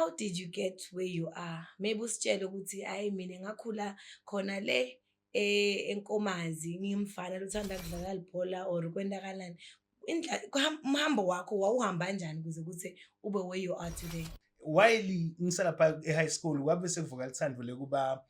how did you get where you are? Maybe usitshele ukuthi hayi mina ngakhula khona le enkomazi ngimfana lothanda kudlala ibhola or kwendakalani. Umhambo wakho wawuhamba kanjani ukuze kuthi ube where you are today? While ngisalapha e-high school kwabe sekuvuka lithando lekuba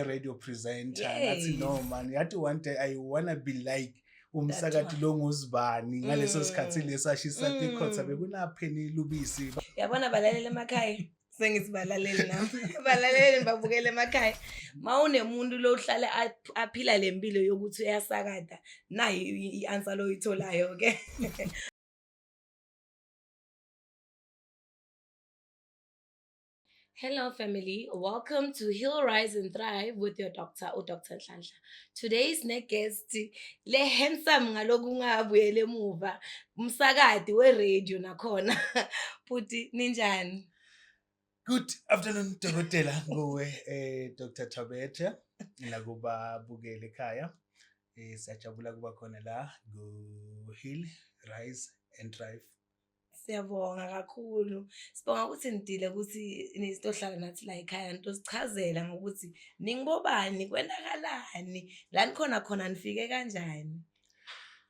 radio presenter ngathi no man yathi one day I wanna be like umsakati lo nguzibani ngaleso sikhathi lesashisa tikhotha bekunapheni lubisi yabona balalele emakhaya sengithi balalele nami balalele babukele emakhaya mawunemuntu lo uhlala aphila lempilo yokuthi uyasakata nayi i-answer lo uyitholayo ke. Hello family, welcome to Heal, Rise and Thrive with your doctor Dr. Nhlanhla. Today's next guest le handsome ngaloku ngabuyele emuva umsakadi we-radio nakhona Puti ninjani? Good afternoon Dokotela nguwe Dr. Tabete nakuba bukele ekhaya siyajabula kuba khona la ku Heal, Rise and Thrive. Siyabonga kakhulu. Sibonga ukuthi nidile ukuthi nisitohlala nathi la ekhaya nto sichazela ngokuthi ningibobani kwenakalani la nikhona khona nifike kanjani.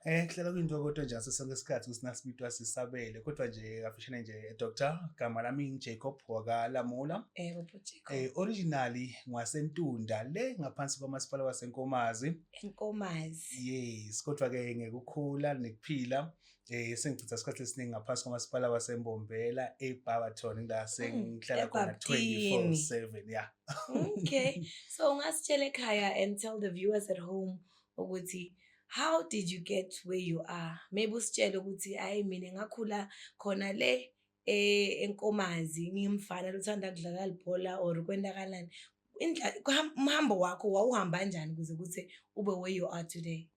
Kuhlela kuyinto kodwa nje asesonke isikhathi kusinasibitwa sisabele kodwa nje kafishane nje Dr. Gama lami Jacob wakaLamula. Jacob. Originally ngwaseNtunda le ngaphansi kwamasipala waseNkomazi. Enkomazi. Yes, kodwa ke ngekukhula nekuphila sengichitha isikhathi esiningi ngaphansi kwamasipala waseMbombela eBarberton la sengihlala khona 24/7 yeah. Okay. So ungasitshela ekhaya and tell the viewers at home ukuthi how did you get where you are? Maybe usitshele ukuthi hayi mina ngakhula khona le enkomazi ngimfana lothanda kudlala ibhola or kwendakalani. Umhambo wakho wawuhamba kanjani ukuze kuthi ube where you are today?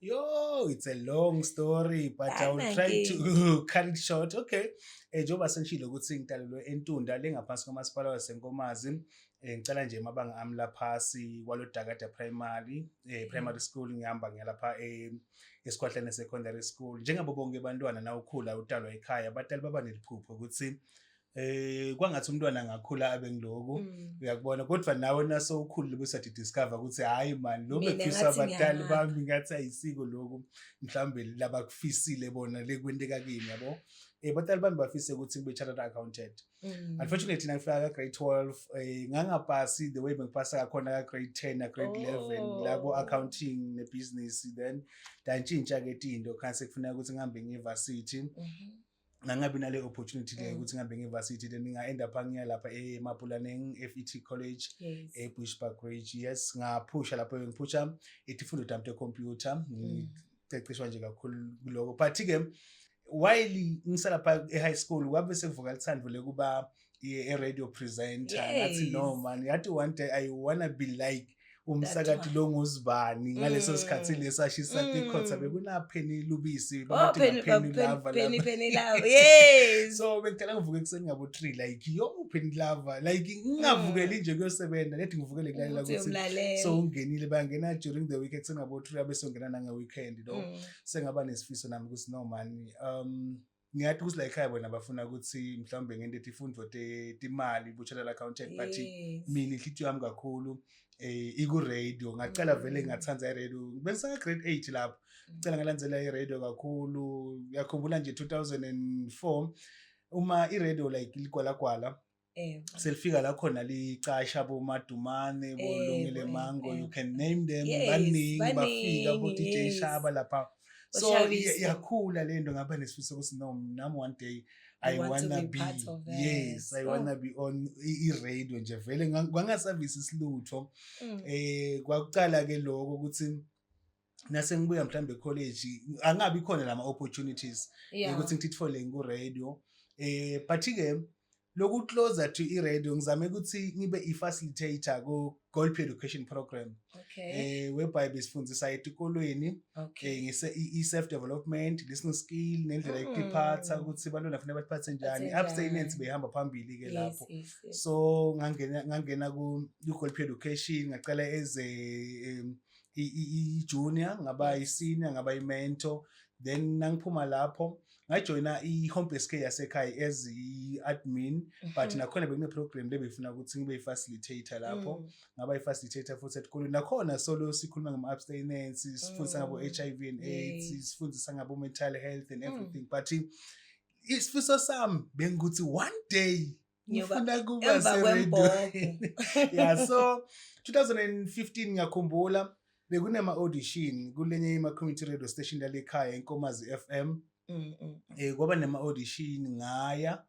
Yo, it's a long story, but I will try to cut it short. Okay. Njengoba sengishilo ukuthi ngitalelwe eNtunda le ngaphansi kwamasipala waseNkomazi. Ngicela nje mabanga ami laphasi kwalodakada primary school ngihamba ngiyalapha eSikwahlane secondary school. Njengabo bonke abantwana na ukhula utalwa ekhaya abatali baba neliphupho ukuthi kwangathi umntwana ngakhula abe ngiloku uyakubona kodwa nawe naso ukhulile bese discover ukuthi hayi man lo befisa abatali bami ngathi ayisiko lokhu mhlambe labakufisile bona lekwenteka kimi yabo abatali bami bafise ukuthi ngibe chartered accountant. Unfortunately ngifika grade 12 ngangapasi the way bengipasa kakhona grade 10 na grade 11 labo accounting ne business then dantshintsha ke into khanse kufuneka ukuthi ngihambe ngeuniversity. Ngangabi nale opportunity le ukuthi ngihambe ngeuniversity then nga-end up ngiyalapha eMapulaneng FET College eBushbuckridge. Yes, ngaphusha lapho ngiphusha izifundo zami ze-computer ngicecishwa nje kakhulu kuloko but ke while ngisalapha e-high school kwabe sekuvuka lithando lekuba radio presenter ngathi no man yathi one day I wanna be like umsakati lo nguzibani ngaleso sikhathi lesashisa tikhotha bekunapheni lubisi penny lava yes. So bengicela ngivuke ekseni ngabo 3 like yo penny lava like ngingavukeli nje kuyosebenza lethi ngivukele kulalela ukuthi so ungenile bangena during the week ekseni ngabo 3 abe songena nange weekend lo sengaba nesifiso nami ukuthi no man ngiyathi ukuthi la ekhaya bona bafuna ukuthi mhlawumbe ngente ifundo imali bu-chartered accountant but mina inhlitiyo yami kakhulu iku radio ngacela vele ngathanza i-radio bengisaka grade 8 lapho ngicela ngalandzela i-radio kakhulu yakhumbula nje 2004 uma i-radio like likwalakwala selifika la khona licasha boMadumane boLungile Mango you can name them baningi bafika bo DJ Shaba lapha so yakhula lento ngaba nesifiso ukuthi no nami one day I wanna be yes I wanna be on i-radio nje vele ngangasavisi isilutho kwakucala ke lokho ukuthi nase ngibuya mhlambe college angabi khona lama opportunities ukuthi ngithithole ku-radio but ke loku closer to i-radio ngizame ukuthi ngibe i-facilitator ku Gold Education Program whereby besifundisa etikolweni i-self development listening skill nendlela yokuphatha ukuthi abantwana kufanele baphathe njani abstinence behamba phambili ke lapho so ngangena ku Gold Education ngacela eze i-junior ngaba i-senior ngaba i-mentor then nangiphuma lapho ngajoyina i-home based care yasekhaya as i-admin but nakhona bekune-program lebefuna ukuthi ngibe i-facilitator lapho ngaba i-facilitator futhi esikoleni nakhona solo sikhuluma ngama-abstinence sifundisa ngabo-HIV and AIDS sifundisa ngabo-mental health and everything but isifiso sami bengikuthi one day ngifuna kuba se-radio. Yeah, so 2015 ngiyakhumbula bekunema-audition kulenye ima-community radio station lalekhaya iNkomazi FM. Kwaba nema-audition ngaya.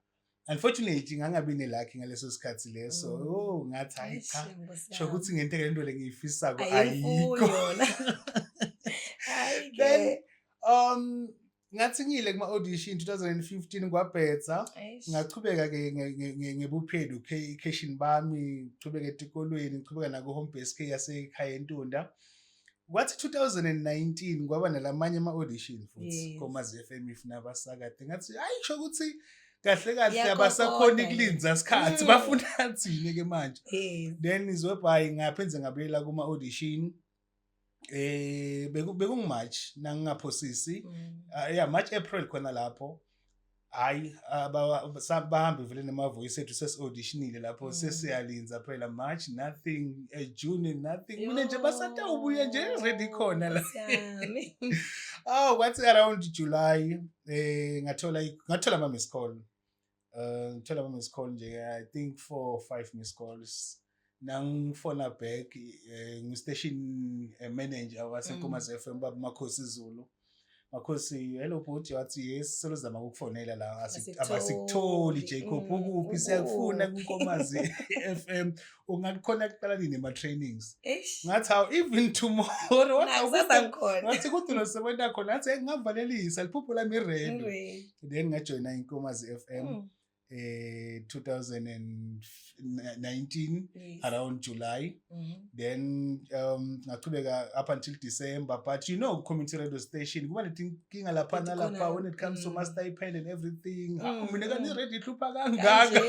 Unfortunately ngangabi nelakhi ngaleso sikhathi leso. Ngathi hayi cha. Sho ukuthi ngento lento le ngiyifisako ayikho. Then ngathi ngile kuma-audition 2015 kwabhetha ngachubeka ke ngebuphelo education bami chubeka etikolweni chubeka nako home based care yasekhaya eNtunda. Kwathi 2019 kwaba nalamanye ama-audition futhi Nkomazi FM ifuna abasakade ngathi ayisho ukuthi kahle kahle abasakhona ukulinza isikhathi bafuna thini ke manje. Then izobhayi ngaphenze ngabuyela kuma-audition bekungu-March nangingaphosisi March April khona lapho hayi bahambe vele nema-voice ethu sesi-auditionile lapho sesiyalinza phela March nothing, June nothing, mina nje basatawubuya nje ready khona la. Kwathi around July ngathola ama-miss call ngithola ama-miss call nje I think 4 or 5 miss calls. Nangifona back ngu-station manager waseNkomazi FM baba Makhosi Zulu. Makhosi, hello bhuti, wathi yes solozama ukufonela la abasikutholi Jacob ukuphi siyakufuna kuNkomazi FM ungaconnectala nini ema-trainings. Ngathi how even tomorrow wathi kuthi nosebenza khona ngathi ngingavalelisa liphupho lami iredo. Then ngajoyina iNkomazi FM 2019 around July. Then ngachubeka up until December, but you know community radio station kuba netinkinga lapha nalapha when it comes to master stipend and everything. Mina kani ready hlupha kangaka.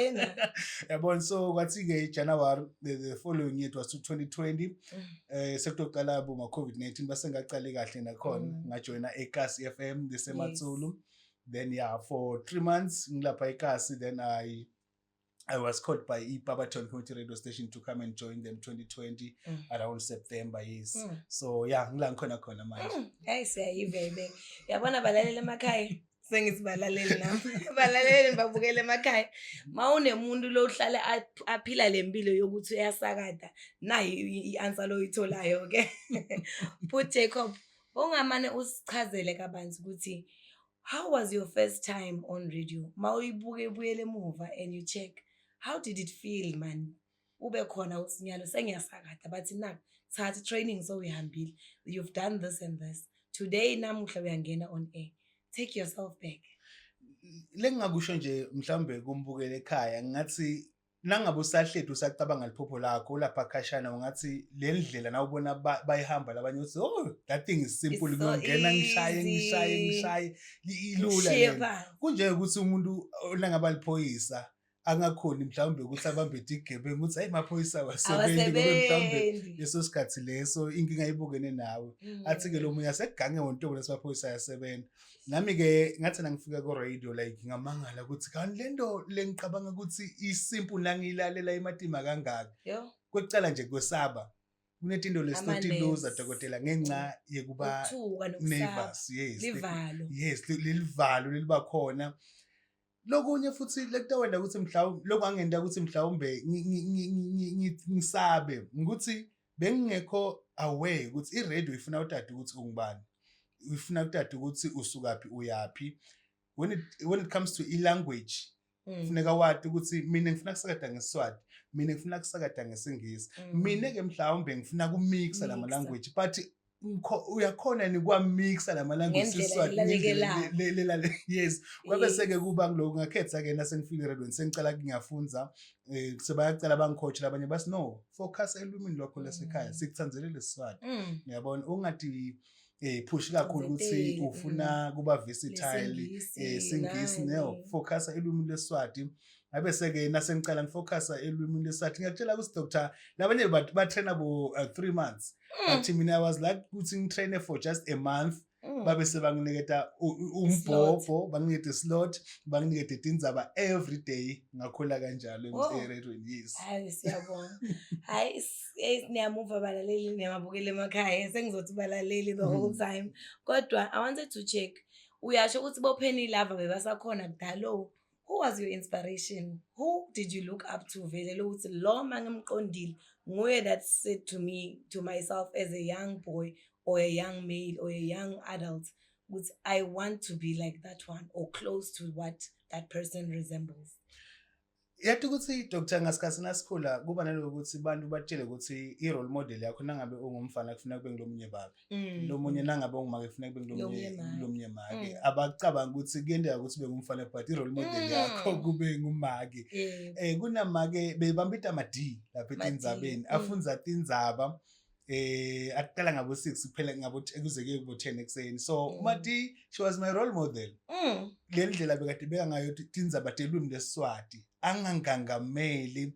Yabona, so kwathi ke January the following year, it was 2020 sekuqala boma COVID-19 base ngaqale kahle nakhona ngajoina eKasi FM desematsulu. Then for 3 months ngilapha eKasi. Then I was called by Barberton Community Radio Station to come and join them 2020 around September. Yes. So yeah, ngila ngikhona khona manje. Hey siyayivebe. Yabona balalele emakhaya. Sengisibalalele nami. Balalele babukele emakhaya. Mawunemuntu lo uhlala aphila lempilo yokuthi uyasakada. Nayi ianswer lo itholayo ke. Put Jacob, ongamane usichazele kabanzi ukuthi how was your first time on radio? Mawuyibuke buyele emuva and you check. How did it feel, man? Ube khona usinyalo sengiyasakada bathi nak thatha training so uyihambile. You've done this and this. Today namuhla uyangena on air. Take yourself back. Lengakusho nje mhlambe kumbukele ekhaya ngathi nangabe usahlethu usacabanga liphupho lakho lapha khashana ungathi le ndlela nawubona bayihamba labanye uthi oh that thing is simple ngiyongena ngishaye ilula kunje ukuthi umuntu olangaba liphoyisa angakhoni mhlawumbe ukuthi abambe igebengu ukuthi ayimaphoyisa wasebenzi mhlawumbe leso sikhathi leso inkinga ayibukene nawe athi ke lo munye segange wontobo lesiphoyisa yasebenza. Nami ke ngathi nangifika ku radio like ngamangala ukuthi kanti lento lengicabanga ukuthi isimple nangilalela imatima kangaka. Kwecala nje kwesaba kunetindo lesitotiluza dokotela ngenxa yekuba nervous. Yes lilivalo liba khona. Lokunye futhi lekutawenda ukuthi mhlawumbe lokungangenda ukuthi mhlawumbe ngisabe ukuthi bengingekho aware ukuthi iradio ifuna utata ukuthi ungubani, ifuna utata ukuthi usukaphi uyapi. When it comes to language funeka wathi ukuthi mina ngifuna kusakada ngeSiswati, mina ngifuna kusakada ngeSingisi, mina ke mhlawumbe ngifuna kumixa lama language but uyakhona ni kwa mixa lama language Siswati. Yes, kwabe seke kuba kuloko ngakhetha ke nasengifile radio sengicala ngiyafunza sebayacala bangicoach labanye bas no focus elwimini lokho lasekhaya sikuthanzelele Siswati. Ngiyabona ungathi push kakhulu ukuthi ufuna kuba versatile Singisi no focus elwimini leSiswati. Abese ke nasengicala ngifocus elwimini leSiswati ngiyatshela ukuthi doctor labanye ba train abo 3 months. But I was like putting trainer for just a month babe sebanginiketa umbhobho banginiketa slot banginiketa tindzaba every day ngakhula kanjalo eradweni yes hayi siyabonga hayi niyamuva balaleli niyabukela emakhaya sengizothi balaleli the whole time kodwa I wanted to check uyasho ukuthi boPenny Lava bebasakhona kudalo. Who was your inspiration? Who did you look up to? Vele ukuthi lo mangimqondile nguye that said to me, to myself as a young boy or a young male or a young adult, which I want to be like that one or close to what that person resembles. yathi ukuthi Dr. ngasikhathi nasikhula kuba naloko ukuthi abantu batshele ukuthi i-role model yakho nangabe ungumfana kufanele kube ngulomunye baba lo munye nangabe ungumake kufanele kube ngulomunye make abacabanga ukuthi kuyendeka ukuthi ube ngumfana but i-role model yakho kube ngumake kunamake bebambita ama-D lapha etindzabeni afunza tindzaba aqala ngabo 6 kuphela ngabo kuze kuye kubo 10 ekseni so Mati she was my role model le ndlela bekade beka ngayo tindzaba telwimi lesiswati angangangameli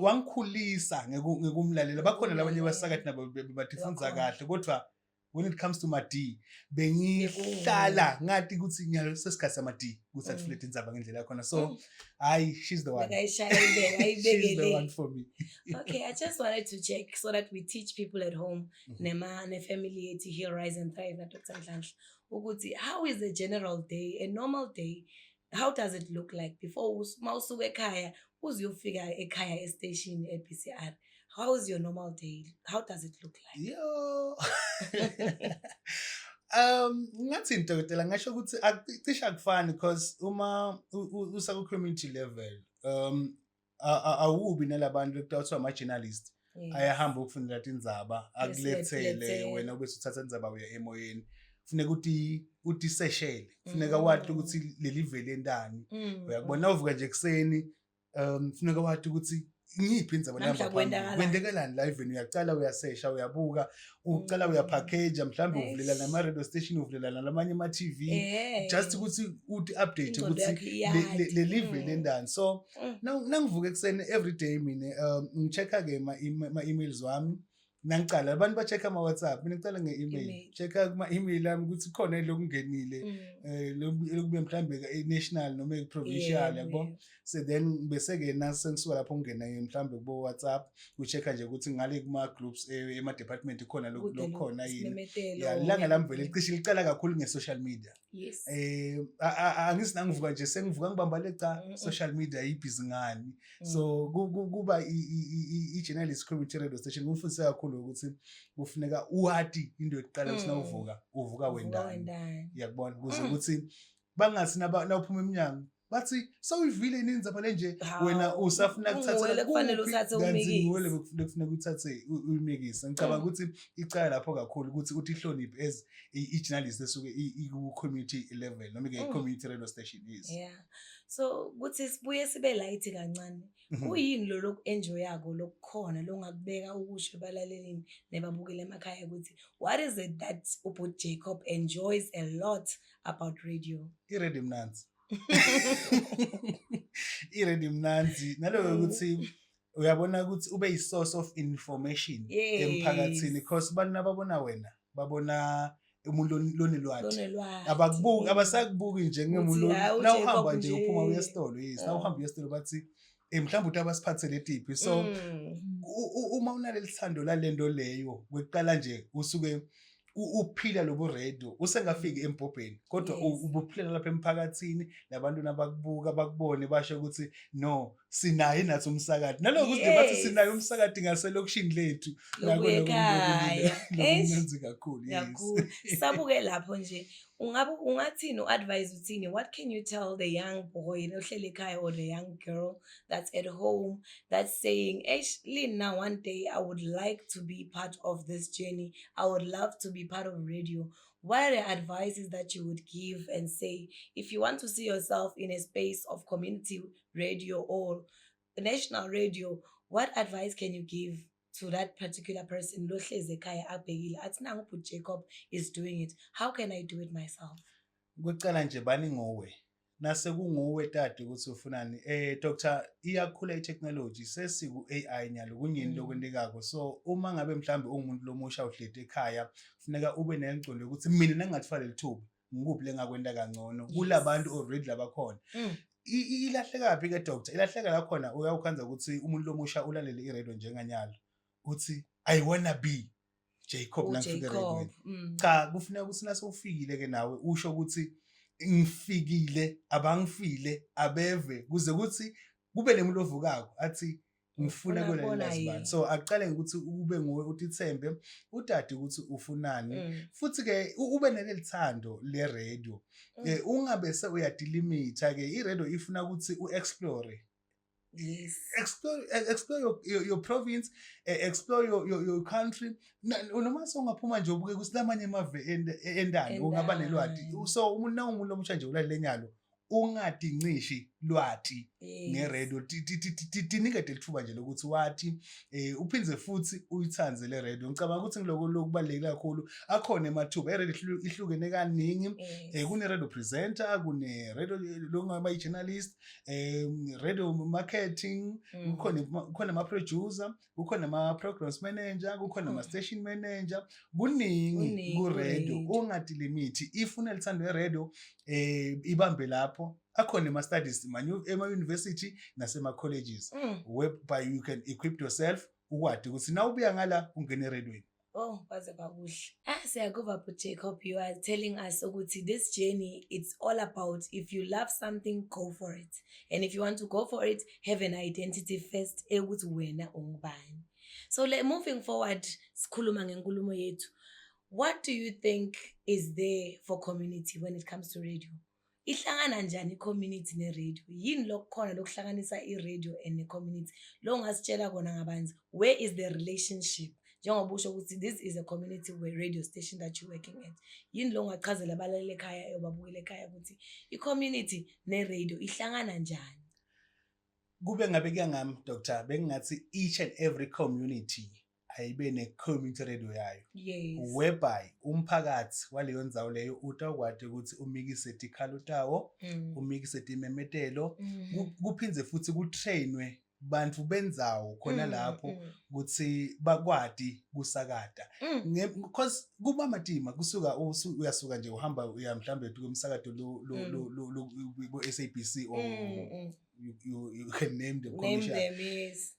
wangikhulisa ngekumlalela bakhona labanye basakathi nabo batifunza kahle kodwa when it comes to Mati bengihlala ngathi ukuthi nyalo sesikhathi sama-D ukuthi atfulete indzaba ngendlela yakhona so she's the one she's the one for me. Okay, I just wanted to check so that we teach people at home ne family yethu here Rise and Thrive na Dr. Nhlanhla ukuthi how is a general day, a normal day, how does it look like before mawusuka ekhaya uzuyofika ekhaya station ePCR? How is your normal day? How does it look like? Yo. Ngathi intotela ngasho ukuthi cishe akufani because uma usaku community level awubi nalabantu ekuthiwa ama-journalist ayahamba ukufundela tindzaba akulethele wena ubese uthatha indzaba uya emoyeni funeka uthi seshele funeka wathi ukuthi leli vele endani uyakubona uvuka nje ekseni funeka wathi ukuthi ngiphi indzaba namba kwendekelani la even uyaqala uyasesha uyabuka uqala uyapackage mhlambe uvulela nama radio station uvulela nalamanye ama TV just ukuthi uthi update ukuthi le live lendani so nangivuka ekseni every day mina ngichecka ke ma emails wami nangicala abantu ba-check ama-WhatsApp mina ngicala nge-email check-a kuma-email ami ukuthi khona lokungenile lokube mhlambe e-national noma e-provincial yabo so then bese-ke nasengisuka lapho ngingena mhlambe kubo-WhatsApp ucheck-a nje ukuthi ngale kuma-groups ema-department khona lokukhona yini ilanga lami vele licishe licala kakhulu nge-social media angithi nangivuka nje sengivuka ngibamba leca social media yibhizi ngani so kuba i-journalist community radio station kumfundisa kakhulu ukuthi kufuneka uwati into yokuqala usina uvuka wendani yakubona ukuze ukuthi bangathi nawuphuma eminyango bathi sawuyivile inindzaba lenje wena usafuna kuthatha kufanele uthathe umikisi ngole kufuneka uthathe umikisi ngicabanga ukuthi icala lapho kakhulu ukuthi uthi ihloniphe as i-journalist esuke i-community level noma i-community radio station is so kuthi sibuye sibe light kancane uyini lo loku-enjoyako lokukhona longakubeka ukusho balalelini nebabukela emakhaya ukuthi what is it that uBut Jacob enjoys a lot about radio? I-radio mnanzi i-radio mnanzi naloko ukuthi uyabona ukuthi ube yi-source of information emphakathini because abantu ababona wena babona umuntu lonelwathi abakubuki abasakubuki nje ngemuntu nawuhamba nje uphuma uye esitolo nawuhamba uye esitolo bathi mhlawumbe uthi abasiphathele tiphi so uma unaleli thando lalento leyo kweqala nje usuke uphila lobo radio usengafiki empopeni kodwa ubuphilela lapha emphakathini labantu nabakubuka bakubone basho ukuthi no sinaye nathi umsakati naloko ukuthi bathi sinaye umsakati ngaselokishini lethu lokuyenza kakhulu kakhulu sabuke lapho nje ungathini uadvise uthini what can you tell the young boy nohlele ekhaya or the young girl that's at home that's saying Lina one day I would like to be part of this journey, I would love to be part of radio? What are the advices that you would give and say if you want to see yourself in a space of community radio or national radio? What advice can you give to that particular person lo hleze ekhaya abhekile athi nangu uBut Jacob is doing it, how can I do it myself? Kuqala nje bani ngowe nase kunguwe tati ukuthi ufunani. Dr. iyakhula i-technology sesiku AI nyalo kunyini lokwendekako. So uma ngabe mhlambe ungumuntu lomusha uhlete ekhaya kufuneka ube nengcondo ukuthi mina nangathwala lithuba ngikuphi lengakwenda kangcono kulabantu already labakhona. Ilahleka phi ke doctor? Ilahleka la khona uyawukhanza ukuthi umuntu lomusha ulalele iradio njenganyalo uthi I wanna be Jacob nangifike radio. Cha kufuneka ukuthi nase ufikile ke nawe usho ukuthi ngifikile abangifile abeve kuze kuthi kube nemuntu ovukako athi ngifuna kwelelazibani. So aqale ukuthi ube nguwe utithembe utati ukuthi ufunani futhi ke ube nelithando le radio. Ungabe se uyadilimita ke I radio ifuna ukuthi uexplore. Yes. Explore your province, explore your country. Noma songaphuma nje ubuke kusilamanye amave endani ungaba nelwati. So umuntu lomusha nje ulalele nyalo ungadinqishi lwati ngeradio tinikete lithuba nje lokuthi wathi uphinze futhi uyithanze le radio. Ngicabanga ukuthi ngiloko lokubaleka kakhulu akhona emathuba iradio ihlukene kaningi. Kune radio presenter, kune radio longaba journalist, radio marketing, kukhona ama producer, kukhona ama programs manager, kukhona ama station manager, kuningi ku radio. Ungathi limit ifuna lithando iradio ibambe lapho. Akhona ama studies ema university nasema colleges whereby you can equip yourself ukwazi ukuthi na ubuya ngala ungene eradweni. Oh, baze bakuhle. Siyakuva Jacob, you are telling us ukuthi this journey it's all about if you love something go for it, and if you want to go for it have an identity first ukuthi wena ungubani. So moving forward sikhuluma ngenkulumo yethu, what do you think is there for community when it comes to radio? Ihlangana njani community ne radio? Yini lokukhona lokuhlanganisa i-radio and the community? Lo ngasitshela kona ngabanzi, where is the relationship? Njengoba usho ukuthi this is a community where radio station that you working at. Yini lo ngachazela abalaleli ekhaya eyobabukela ekhaya ukuthi i-community ne radio ihlangana njani? Kube ngabe kuyangami Dr. Bengathi each and every community ayibe ne-community radio yayo. Yes. Whereby umphakathi waleyo ndzawo leyo utakwade ukuthi umikise tikhalo tawo, umikise timemetelo, kuphinze futhi kutrainwe bantu benzawo khona lapho ukuthi bakwadi kusakada. Because kuba matima kusuka uyasuka nje uhamba uya mhlambe kumsakado lo SABC or you can name the commercial. Name them, yes.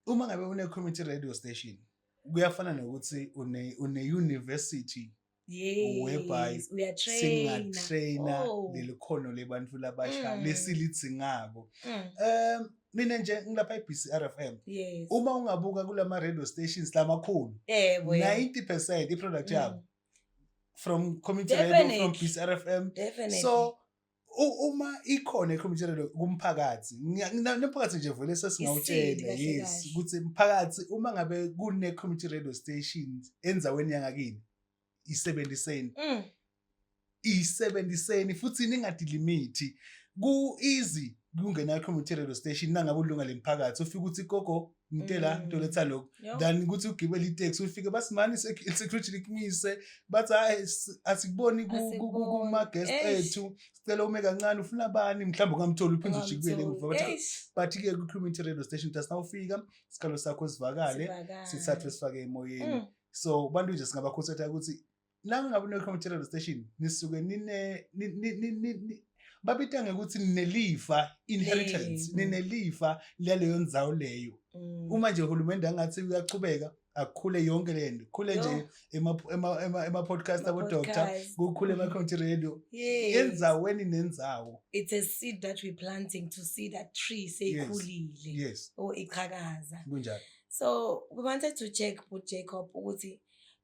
Uma ngabe une community radio station kuyafana nokuthi une university. Yes, whereby we are trained. Singatraina lelikhono lebantu labasha lesilidzingako. Mina nje ngilapha iBCRFM. Yes. Uma ungabuka kulama radio stations lamakhulu 90% iproduct yabo from community radio, from BCRFM. Definitely. So uma ikhona community radio kumphakathi nomphakathi nje vele sesingawutshela yes ukuthi umphakathi uma ngabe kune community radio stations enzaweni yangakini i-70 futhi ningadilimiti ku easy kungena community radio station nangabe ulunga lemphakathi ufika ukuthi gogo ngitela into letha lokho then ukuthi ugibela itaxi ufike basimani security likimise bathi hayi asikuboni kuma guest ethu sicela ume kancane ufuna bani mhlawumbe ungamthola uphinde ujikubele emva but ke ku community radio station just nawufika isikalo sakho sivakale sithathwe sifake emoyeni. So bantu nje singabakhuthaza ukuthi la ngabe no community radio station nisuke babita ngekuthi ninelifa inheritance, ninelifa laleyo ndzawo leyo. Uma nje uhulumende angathi uyachubeka akukhule yonke lento khule nje ema podcast abo doctor kukhule ema community radio yenzaweni nendzawo. It's a seed that we planting to see that tree seyikhulile. Yes. Or iqhakaza. Kunjalo. So we wanted to check with Jacob ukuthi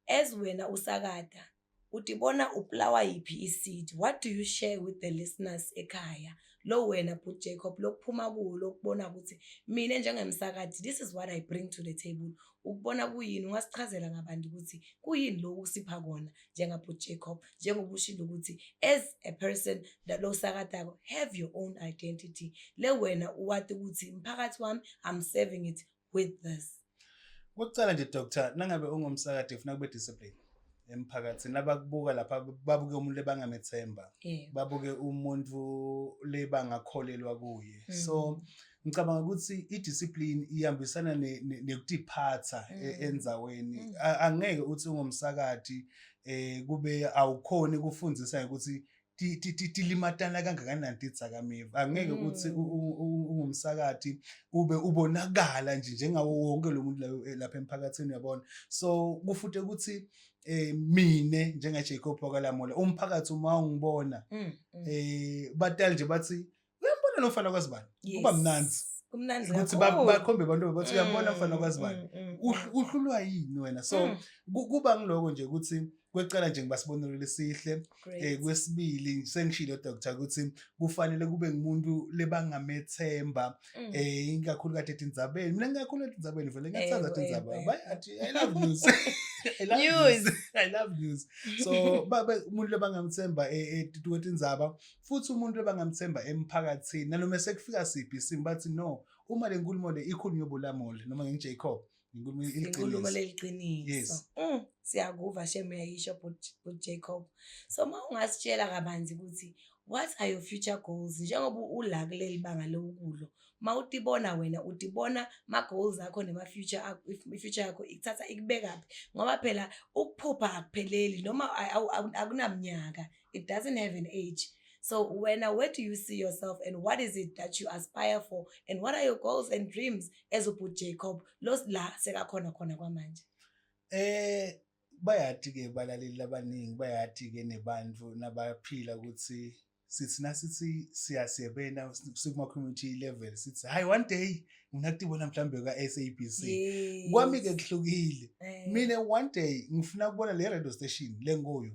as wena usakada utibona uplawa yipi iseed, what do you share with the listeners ekhaya lo wena but Jacob lokuphuma kuwo lokubona ukuthi mina njengemsakadi this is what I bring to the table, ukubona kuyini ungasichazela ngabantu ukuthi kuyini lo usipha kona njengabut Jacob njengobushilo ukuthi as a person that lo sakadako have your own identity le wena uwathi ukuthi mphakathi wami I'm serving it with this. Ngokucala nje doctor nangabe ungumsakadi ufuna kube discipline emphakathini abakubuka lapha babuke umuntu lebangamethemba babuke umuntu lebangakholelwa kuye so ngicabanga ukuthi idiscipline iyambisana nekutiphatha endzaweni angeke uthi ungumsakati kube awukhoni kufundzisa ukuthi tilimatana kangakanani titsakamiva angeke uthi ungumsakati ube ubonakala nje njengawo wonke lo muntu lapha emphakathini uyabona so kufute ukuthi mine njenga Jacob wakalamola umphakathi uma ungibona batali nje bathi uyambona lo mfana kwaZibani kuba mnanzi ukuthi bakhombe abantu bathi uyabona mfana kwaZibani uhlulwa yini wena so kuba ngiloko nje ukuthi kwecala nje ngibasibonelo lesihle kwesibili sengishilo doctor ukuthi kufanele kube ngumuntu lebangamethemba ikakhulu kade etindzabeni mina ngikakhulu etindzabeni vele ngiyathanda indzaba bayathi I love news I love news so umuntu lebangamthemba etindzaba futhi umuntu lebangamthemba emphakathini nanoma sekufika siphi isimo bathi no uma le nkulumo le ikhulunywe bolamole noma ngiJacob inkulumo leliqiniso siyakuva sheme yayisho but Jacob so mawungasitshela kabanzi ukuthi what are your future goals njengoba ula kuleli banga lokulo mawutibona wena utibona ma goals akho nema future yakho ikuthatha ikubeka phi ngoba phela ukuphupha akupheleli noma akunamnyaka it doesn't have an age. So where do you see yourself and what is it that you aspire for and what are your goals and dreams as uput Jacob los la sekakhona khona kwamanje? Bayathi ke balaleli abaningi bayathi ke nebantu nabaphila ukuthi sithi siyasebena kuma community level sithi hi one day nginakutibona mhlambe ka SABC kwami ke kuhlukile mina one day ngifuna ukubona le radio station lengoyo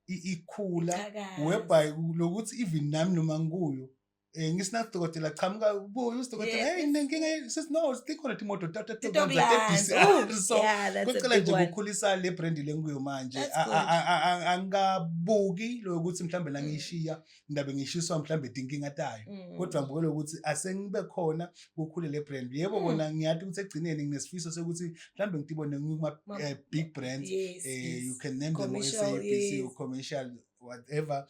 ikhula whereby lokuthi even nami noma ngikuyo ngisinadokotela chamuka ubuye usidokotela hey nenkinga sithi no sikhona imoto tata so kucela nje ukukhulisa le brand lenguyo manje angabuki lokuthi mhlambe la ngishiya ndabe ngishiswa mhlambe inkinga tayo kodwa ngibukele ukuthi asengibe khona ukukhule le brand yebo bona ngiyathi ukuthi egcineni nginesifiso sokuthi mhlambe ngitibone nguma big brands you can name them SABC commercial whatever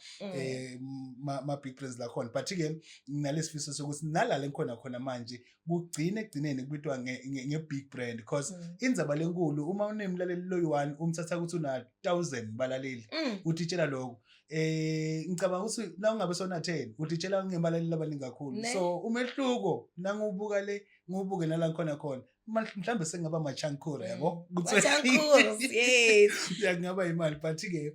ma big brands la khona but ke nginalesifiso sokuthi nalala enkhona khona manje kugcine egcineni kubitwa nge big brand because indzaba lenkulu uma unemlaleli loyi1 umthatha ukuthi una 1000 balaleli utitshela lokho ngicabanga ukuthi la ungabe sona 10 utitshela ngembalali labaningi kakhulu so umehluko nangubuka le ngubuke nala khona mhlambe sengaba machankura yabo machankura yes yakungaba imali but ke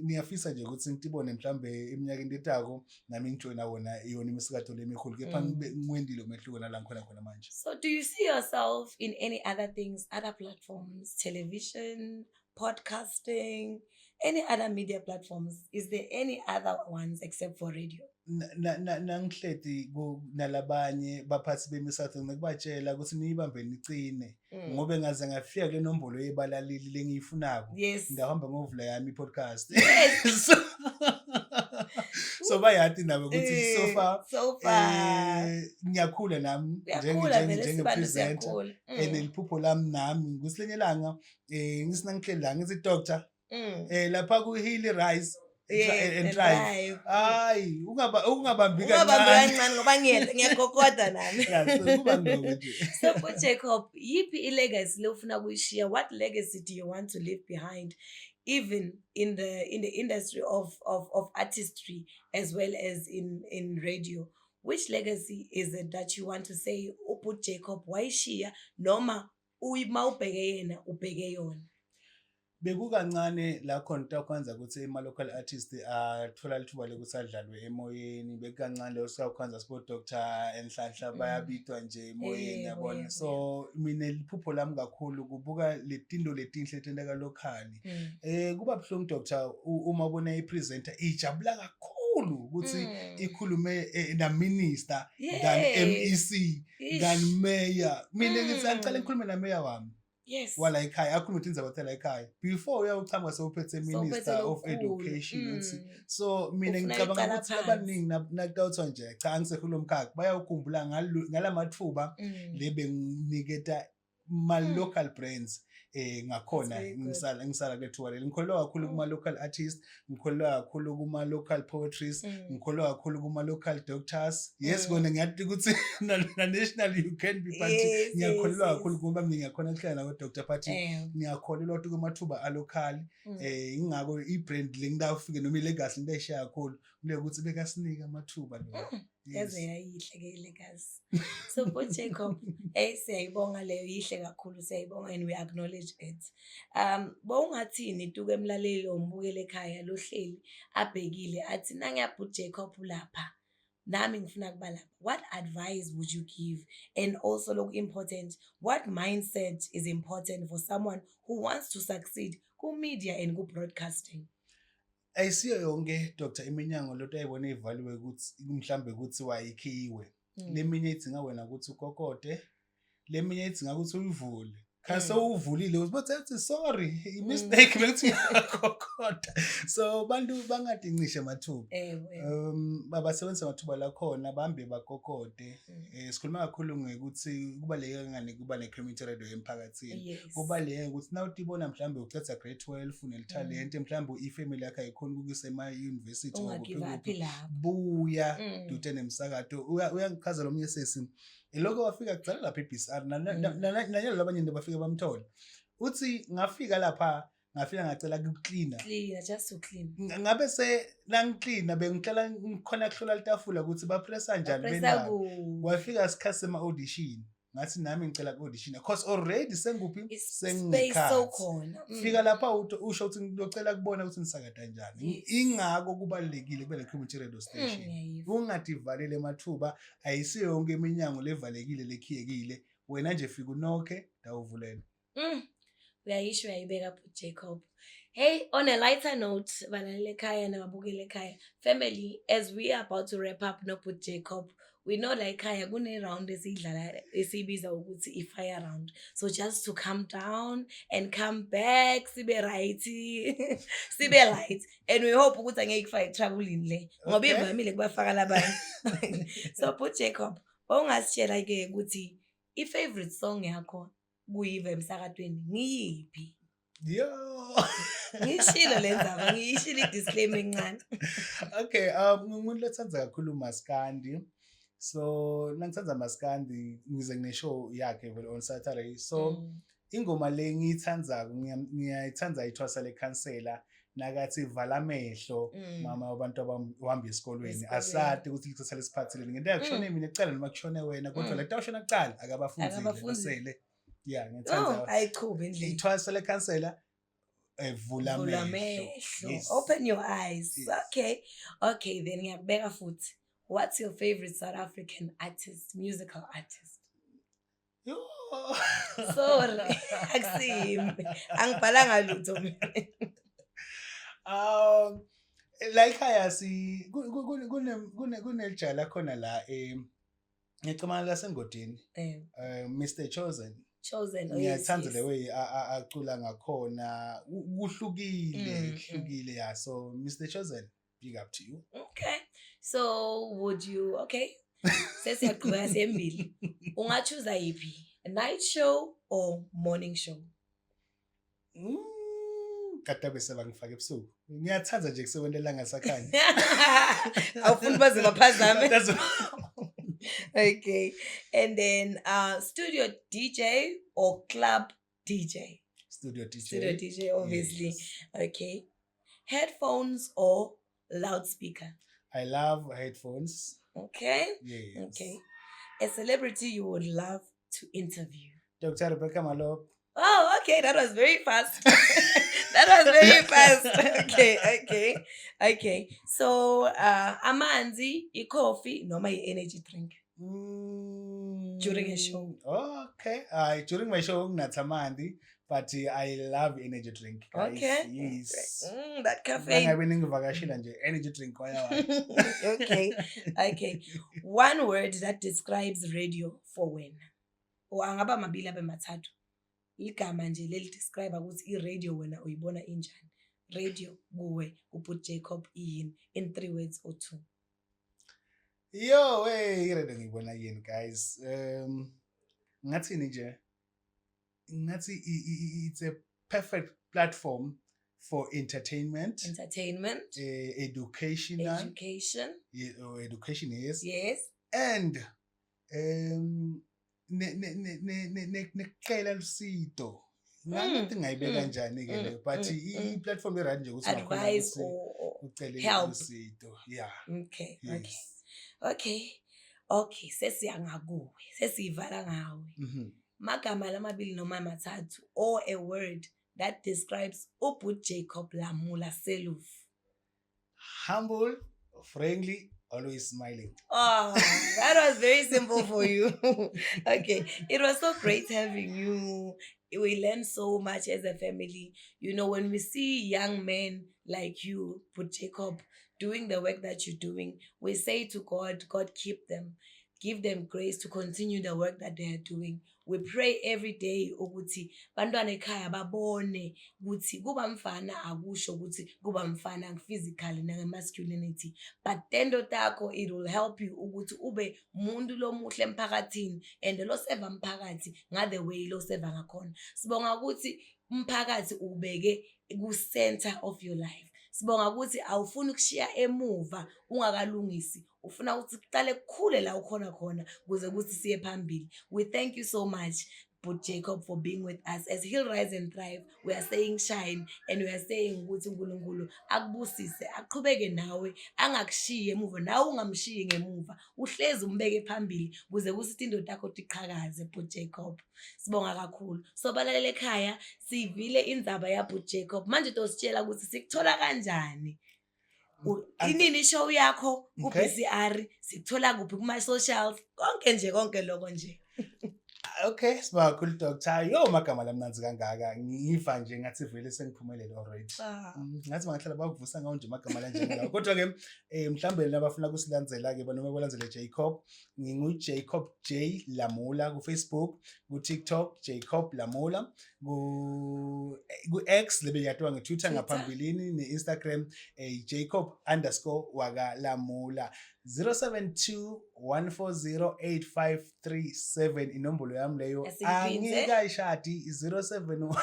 niyafisa nje ukuthi ngitibone mhlambe eminyakeni letako nami ngijoyina wona iyona imisikado lemikhulu kepha ngwendile umehluko nala khona manje. So do you see yourself in any other things, other platforms, television, podcasting, any other media platforms? Is there any other ones except for radio? Nangihleti nalabanye baphathi bemisatho ngikubatshela ukuthi niyibambe nicine ngoba ngaze ngafika kule nombolo yebalaleli lengiyifunako ngahamba ngovula yami podcast so bayathi nabo ukuthi so far ngiyakhula nami njenge presenter eneliphupho lami nami ngisilenyelanga ngisinangihleli ngithi doctor lapha ku Hill Rise and drive hayi ungabambi kancane ngoba ngiyagogoda nami so Jacob yipi ilegacy lofuna kuyishiya what legacy do you want to leave behind even in the industry of artistry as well as in radio which legacy is it that you want to say uput Jacob wayishiya noma uyimawubheke yena ubheke yona bekukancane la khona kwenza ukuthi ama local artist athola lithuba lokuthi adlalwe emoyeni bekukancane lo sakwenza sport doctor enhlanhla bayabitwa nje emoyeni yabona so mina liphupho lami kakhulu kubuka letindo letinhle etendeka locally kuba buhlungu doctor uma ubona ipresenter ijabula kakhulu ukuthi ikhulume na minister than MEC than mayor mina ngithi angicela ngikhulume na mayor wami yes wala ekhaya akhuluma ukuthi indzaba thela ekhaya before uyawuchama sewuphethe minister of education uthi so mina ngicabanga ukuthi abaningi nakutawuthwa nje cha angisekhuluma umkhakha bayawukhumbula ngalamathuba lebe nginiketa ma local brands ngakhona ngisala kule tour leli ngikholwa kakhulu kuma local artists ngikholwa kakhulu kuma local poetries ngikholwa kakhulu kuma local doctors yes kona ngiyathi ukuthi na national you can be but ngiyakholwa kakhulu ngoba mina ngiyakhona ukuhlala nawe Dr. Party ngiyakholelwa ukuthi kumathuba a local ingako I brand lengidafike noma ilegacy ngidayishaya kakhulu kule ukuthi bekasinika amathuba lo yaze yayihle ke legacy so Jacob siyayibonga leyo yihle kakhulu siyayibonga and we acknowledge it bowungathini tuke emlaleli ombukele ekhaya lohleli abhekile athi nangiya Jacob lapha nami ngifuna kuba lapha what advice would you give and also look important what mindset is important for someone who wants to succeed ku media and ku broadcasting ayisiyo yonke Dr. Iminyango lo ayibona ivalue ukuthi mhlambe ukuthi wayikhiwe leminye idinga wena ukuthi ukokode leminye idinga ukuthi uyivule khase uvulile uthi sorry I mistake bekuthi ngakokhoda so bantu bangadincishe mathuba babasebenza amathuba la khona bahambe bakokode sikhuluma kakhulu ngekuthi kubaleke ngani kuba ne community radio emphakathini kubaleke ukuthi nawuthi ibona mhlambe ucetha grade 12 uneltalent mhlambe ifamily yakhe ayikhona ukuse ema university buya dute nemsakato uyangichazela omnye sesi iloko wafika kucala lapha eBSR nanyalo labanye nje bafika bamthola uthi ngafika lapha ngafika ngacela ukucleaner just to clean ngabe se nangicleaner bengicela ngikhona kuhlola litafula ukuthi bapressa kanjani bena wafika sikhase ema audition ngathi nami ngicela ku audition because already senguphi sengikhona khona fika lapha usho ukuthi ngicela kubona ukuthi nisakata kanjani ingako kubalekile kube le community radio station ungadivalele emathuba ayisiyo yonke iminyango levalekile lekhiyekile wena nje fika unokhe dawuvulela uyayisho uyayibeka Jacob hey on a lighter note balalele ekhaya nababukele ekhaya family as we are about to wrap up no Jacob we know like ekhaya kune round esidlala esibiza ukuthi I-fire round so just to calm down and come back sibe right sibe light and we hope ukuthi angeke ifike trouble le ngoba ivamile kubafaka labanye so Jacob ungasitshela ke ukuthi I-favorite song yakho kuyiva emsakatweni ngiyiphi ngishilo lenzaba ngiyishilo I-disclaimer encane okay umuntu lethanza kakhulu Maskandi so nangithanza Maskandi ngize ngine-show yakhe vele on Saturday so ingoma le ngiyithanzako ngiyayithanza ithwasa lekhansela nakathi vala amehlo mama abantu abahamba esikolweni asati ukuthi licetha lesiphathile ngento yakushone mina ecala noma kushone wena kodwa la tawushona kuqala akabafundzile yeah ngiyathanza ayichube endlini ithwasa lekhansela vula amehlo open your eyes okay then ngiyakubeka futhi what's your favorite South African artist musical artist sorry akusimbi angibhalanga lutho mina la ekhaya kunelijala khona la ngicabanga la sengodini Mr Chosen ngiyathanza the way acula ngakhona kuhlukile yeah so Mr Chosen big up to you okay so would you sesiyaqhubeka sembili ungachoose yipi a night show or morning show kade bese bangifaka ebusuku ngiyathanza nje kusekwendela ngasakhanya awufuni baze baphazame okay and then studio DJ or club DJ studio DJ obviously yes. Okay headphones or loudspeaker I love headphones okay yes. Okay a celebrity you would love to interview Dr. Rebecca Malope oh okay that was very fast that was very fast okay so amanzi coffee noma energy drink during a show okay during my show nginathamandi but I love energy drink guys. Okay yes that caffeine ngabe ningivakashila nje energy drink waya okay one word that describes radio for wena angaba mabili abe mathathu igama nje leli describe ukuthi I-radio wena uyibona injani radio kuwe Jacob yini in 3 words or 2 yo hey i-radio ngibona yini guys ngathini nje ngathi it's a perfect platform for entertainment, education, education, yes, and nekucela lusito. Ngathi ngayibeka kanjani ke leyo, but i-platform le right nje ukuthi advice or help lusito. Yeah. Okay, Yes. okay, sesiyangakuwe, sesiyivala ngawe. Magama lamabili noma mathathu or a word that describes uBut Jacob Lamula Seluf. Humble, friendly, always smiling. Oh, that was very simple for you. Okay, it was so great having you. We learned so much as a family. You know, when we see young men like you, But Jacob, doing the work that you're doing, we say to God, God, keep them. Give them grace to continue the work that they are doing. We pray every day ukuthi bantwana ekhaya babone ukuthi kuba mfana akusho ukuthi kuba mfana physically na masculinity, but tendo takho it will help you ukuthi ube umuntu lomuhle emphakathini and lo seva umphakathi ngale way lo seva ngakhona. Sibonga ukuthi umphakathi ubeke ku center of your life. Sibonga ukuthi awufuni ukushiya emuva ungakalungisi, ufuna ukuthi kuqale kukhule la ukhona khona ukuze ukuthi siye phambili. We thank you so much, But Jacob, for being with us. As He'll Rise and Thrive, we are saying shine, and we are saying ukuthi uNkulunkulu akubusise, aqhubeke nawe, angakushiye emuva, nawe ungamshiyi ngemuva. Uhlezi umbeke phambili ukuze kusithi indoda yakho iqhakaze, But Jacob. Sibonga kakhulu. So balalele ekhaya, sivile indzaba ya But Jacob. Manje tositshela ukuthi sikuthola kanjani. Inini show yakho ku BCR, sikuthola kuphi kuma socials, konke nje konke lokho nje. Okay, sibonga kakhulu Dr. Yo magama lamnanzi kangaka. Ngifa nje ngathi vele sengiphumelele already. Ngathi mangahlala bakuvusa ngawo nje magama la njengalawo. Kodwa ke mhlambe labafuna kusilandzela ke banoma balandzele Jacob. Ngingu Jacob J Lamula ku Facebook, ku TikTok Jacob Lamula, ku X lebe yatwa ngeTwitter ngaphambilini, ne-Instagram Jacob_waka_Lamula. 0721408537 inombolo yami leyo. Angikayishadi 072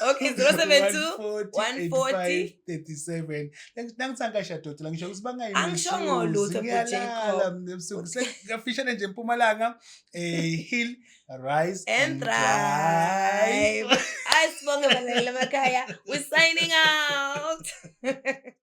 Okay, 072 140 nangithanga shadoti la ngisho ukuthi bangayimi angisho lutho Jacob sekafishane nje eMpumalanga Hill Rise and Thrive. Asibonge balaleli emakhaya, we're signing out.